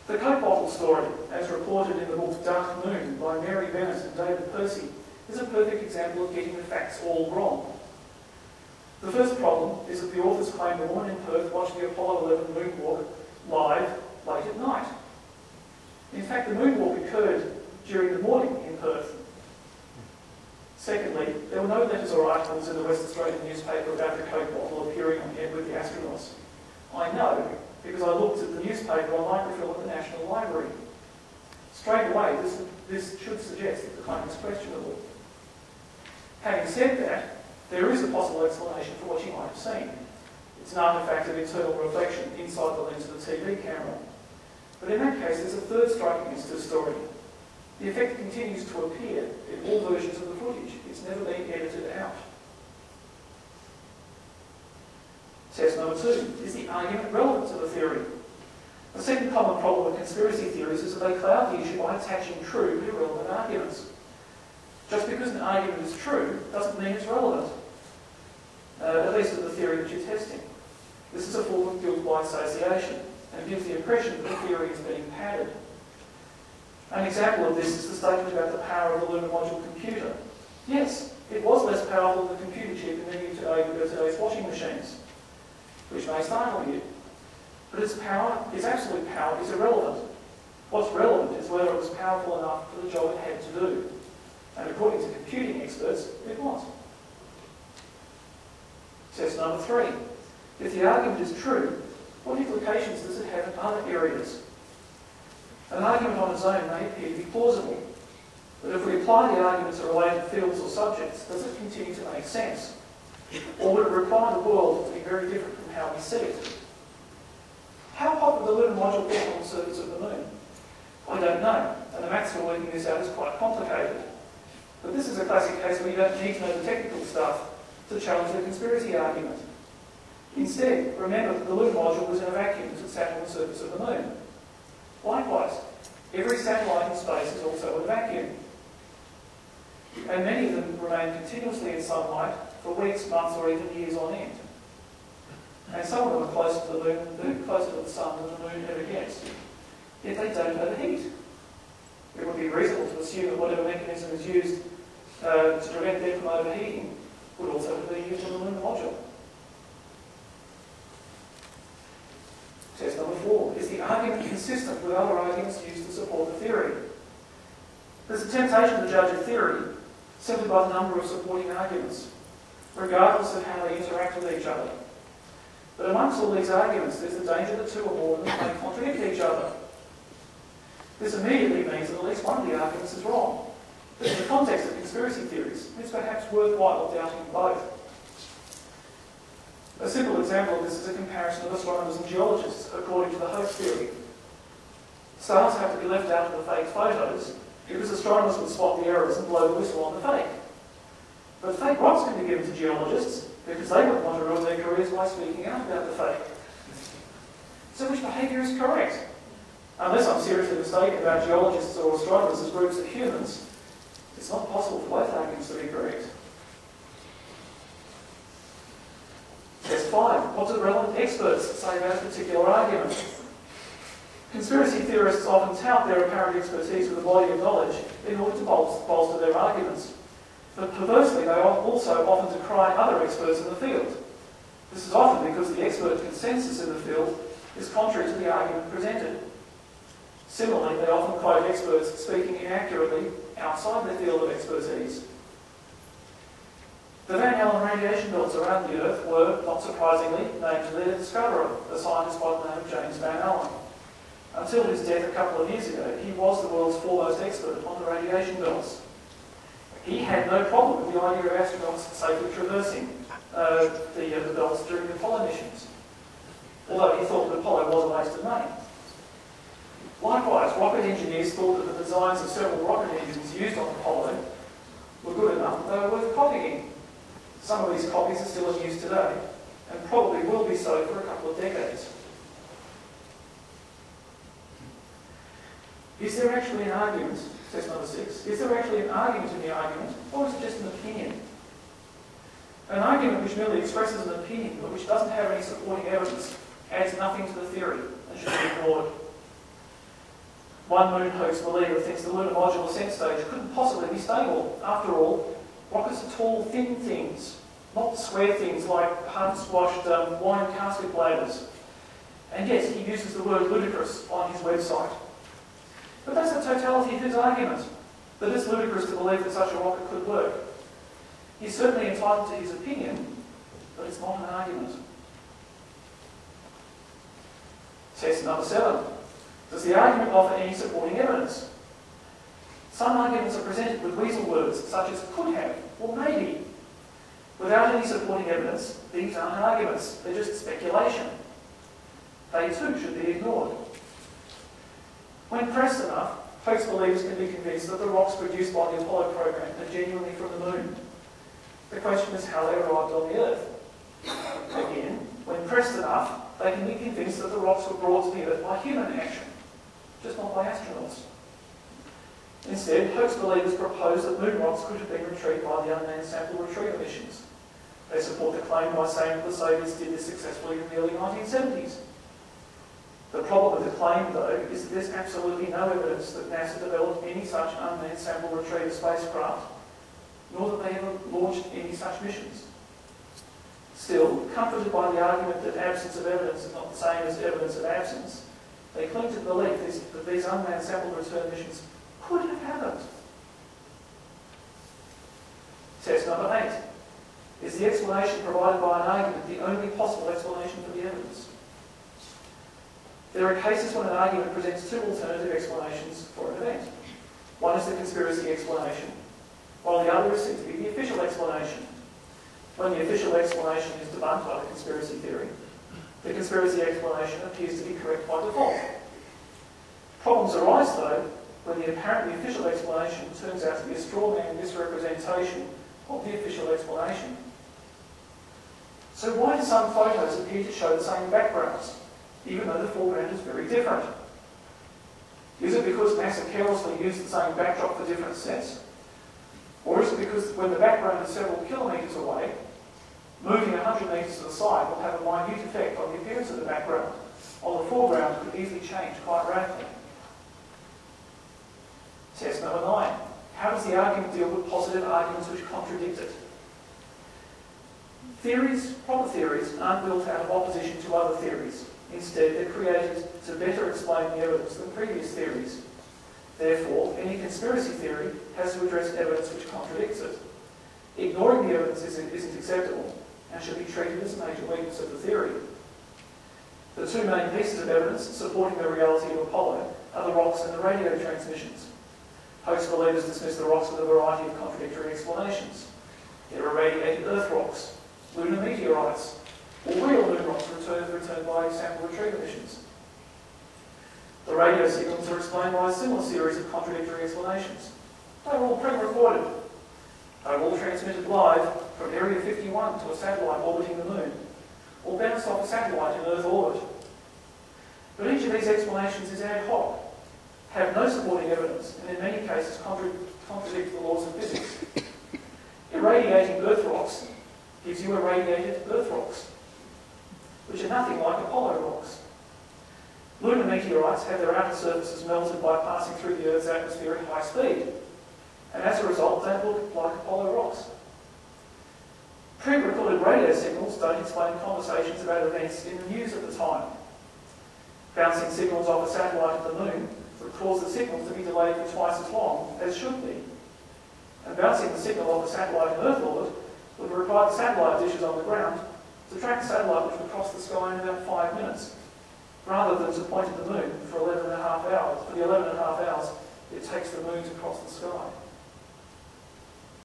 The Coke bottle story, as reported in the book Dark Moon by Mary Bennett and David Percy, is a perfect example of getting the facts all wrong. The first problem is that the authors claim the woman in Perth watched the Apollo 11 moonwalk live late at night. In fact, the moonwalk occurred during the morning in Perth. Secondly, there were no letters or articles in the West Australian newspaper about the Coke bottle appearing on air with the astronauts. I know, because I looked at the newspaper on microfilm at the National Library. Straight away, this should suggest that the claim is questionable. Having said that, there is a possible explanation for what you might have seen. It's an artefact of internal reflection inside the lens of the TV camera. But in that case, there's a third strikingness to the story. The effect continues to appear in all versions of the footage. It's never been edited out. Test number 2. Is the argument relevant to the theory? The second common problem with conspiracy theories is that they cloud the issue by attaching true to irrelevant arguments. Just because an argument is true doesn't mean it's relevant, at least to the theory that you're testing. This is a form of guilt by association and gives the impression that the theory is being padded. An example of this is the statement about the power of the lunar module computer. Yes, it was less powerful than the computer chip in many of today's washing machines, which may startle you. But its power, its absolute power, is irrelevant. What's relevant is whether it was powerful enough for the job it had to do. And according to computing experts, it was. Test number 3. If the argument is true, what implications does it have in other areas? An argument on its own may appear to be plausible, but if we apply the argument to related fields or subjects, does it continue to make sense? Or would it require the world to be very different from how we see it? How hot would the lunar module get on the surface of the moon? I don't know, and the maths for working this out is quite complicated. But this is a classic case where you don't need to know the technical stuff to challenge the conspiracy argument. Instead, remember that the lunar module was in a vacuum as it sat on the surface of the moon. Likewise, every satellite in space is also in a vacuum. And many of them remain continuously in sunlight for weeks, months, or even years on end. And some of them are closer to the moon, closer to the sun than the moon ever gets. Yet they don't overheat. It would be reasonable to assume that whatever mechanism is used to prevent them from overheating would also be used on the lunar module. Test number 4. Is the argument consistent with other arguments used to support the theory? There's a temptation to judge a theory simply by the number of supporting arguments, regardless of how they interact with each other. But amongst all these arguments, there's the danger that 2 or more of them may contradict each other. This immediately means that at least one of the arguments is wrong. But in the context of conspiracy theories, it's perhaps worthwhile doubting both. A simple example of this is a comparison of astronomers and geologists according to the hoax theory. Stars have to be left out of the fake photos because astronomers would spot the errors and blow the whistle on the fake. But fake rocks can be given to geologists because they wouldn't want to ruin their careers by speaking out about the fake. So which behaviour is correct? Unless I'm seriously mistaken about geologists or astronomers as groups of humans, it's not possible for both arguments to be correct. Test 5. What do relevant experts say about a particular argument? Conspiracy theorists often tout their apparent expertise with a body of knowledge in order to bolster their arguments. But perversely, they also often decry other experts in the field. This is often because the expert consensus in the field is contrary to the argument presented. Similarly, they often quote experts speaking inaccurately outside their field of expertise. The Van Allen radiation belts around the Earth were, not surprisingly, named to their discoverer, a scientist by the name of James Van Allen. Until his death a couple of years ago, he was the world's foremost expert on the radiation belts. He had no problem with the idea of astronauts safely traversing the belts during the Apollo missions, although he thought that Apollo was a waste of money. Likewise, rocket engineers thought that the designs of several rocket engines used on Apollo were good enough that they were worth copying. Some of these copies are still in use today, and probably will be so for a couple of decades. Is there actually an argument, test number 6, is there actually an argument in the argument, or is it just an opinion? An argument which merely expresses an opinion, but which doesn't have any supporting evidence, adds nothing to the theory and should be ignored. One Moon Hoax believer thinks the lunar module ascent stage couldn't possibly be stable. After all, rockets are tall, thin things, not square things like hard-squashed wine casket bladders. And yes, he uses the word ludicrous on his website. But that's the totality of his argument, that it's ludicrous to believe that such a rocket could work. He's certainly entitled to his opinion, but it's not an argument. Test number 7. Does the argument offer any supporting evidence? Some arguments are presented with weasel words, such as could have, or maybe. Without any supporting evidence, these aren't arguments, they're just speculation. They too should be ignored. When pressed enough, hoax believers can be convinced that the rocks produced by the Apollo program are genuinely from the moon. The question is how they arrived on the Earth. Again, when pressed enough, they can be convinced that the rocks were brought to the Earth by human action, just not by astronauts. Instead, hoax believers propose that moon rocks could have been retrieved by the unmanned sample retrieval missions. They support the claim by saying that the Soviets did this successfully in the early 1970s. The problem with the claim, though, is that there's absolutely no evidence that NASA developed any such unmanned sample retriever spacecraft, nor that they ever launched any such missions. Still, comforted by the argument that absence of evidence is not the same as evidence of absence, they cling to the belief that these unmanned sample return missions could have happened. Test number 8. Is the explanation provided by an argument the only possible explanation for the evidence? There are cases when an argument presents two alternative explanations for an event. One is the conspiracy explanation, while the other is said to be the official explanation. When the official explanation is debunked by the conspiracy theory, the conspiracy explanation appears to be correct by default. Problems arise, though, when the apparently official explanation turns out to be a straw man misrepresentation of the official explanation. So why do some photos appear to show the same backgrounds, even though the foreground is very different? Is it because NASA carelessly used the same backdrop for different sets? Or is it because when the background is several kilometres away, moving 100 metres to the side will have a minute effect on the appearance of the background, while the foreground could easily change quite radically? Test number 9. How does the argument deal with positive arguments which contradict it? Proper theories, aren't built out of opposition to other theories. Instead, they're created to better explain the evidence than previous theories. Therefore, any conspiracy theory has to address evidence which contradicts it. Ignoring the evidence isn't acceptable and should be treated as a major weakness of the theory. The two main pieces of evidence supporting the reality of Apollo are the rocks and the radio transmissions. Hoax believers dismiss the rocks with a variety of contradictory explanations. There are irradiated Earth rocks, lunar meteorites, or real moon rocks returned by sample retrieval missions. The radio signals are explained by a similar series of contradictory explanations. They were all pre-recorded. They were all transmitted live from Area 51 to a satellite orbiting the moon, or bounced off a satellite in Earth orbit. But each of these explanations is ad hoc, have no supporting evidence, and in many cases contradict the laws of physics. Irradiating Earth rocks gives you irradiated Earth rocks, which are nothing like Apollo rocks. Lunar meteorites have their outer surfaces melted by passing through the Earth's atmosphere at high speed, and as a result don't look like Apollo rocks. Pre-recorded radio signals don't explain conversations about events in the news at the time. Bouncing signals off a satellite at the moon would cause the signals to be delayed for twice as long as should be. And bouncing the signal off a satellite in Earth orbit would require the satellite dishes on the ground to track the satellite which would cross the sky in about 5 minutes, rather than to point at the moon for 11.5 hours. For the 11.5 hours it takes the moon to cross the sky.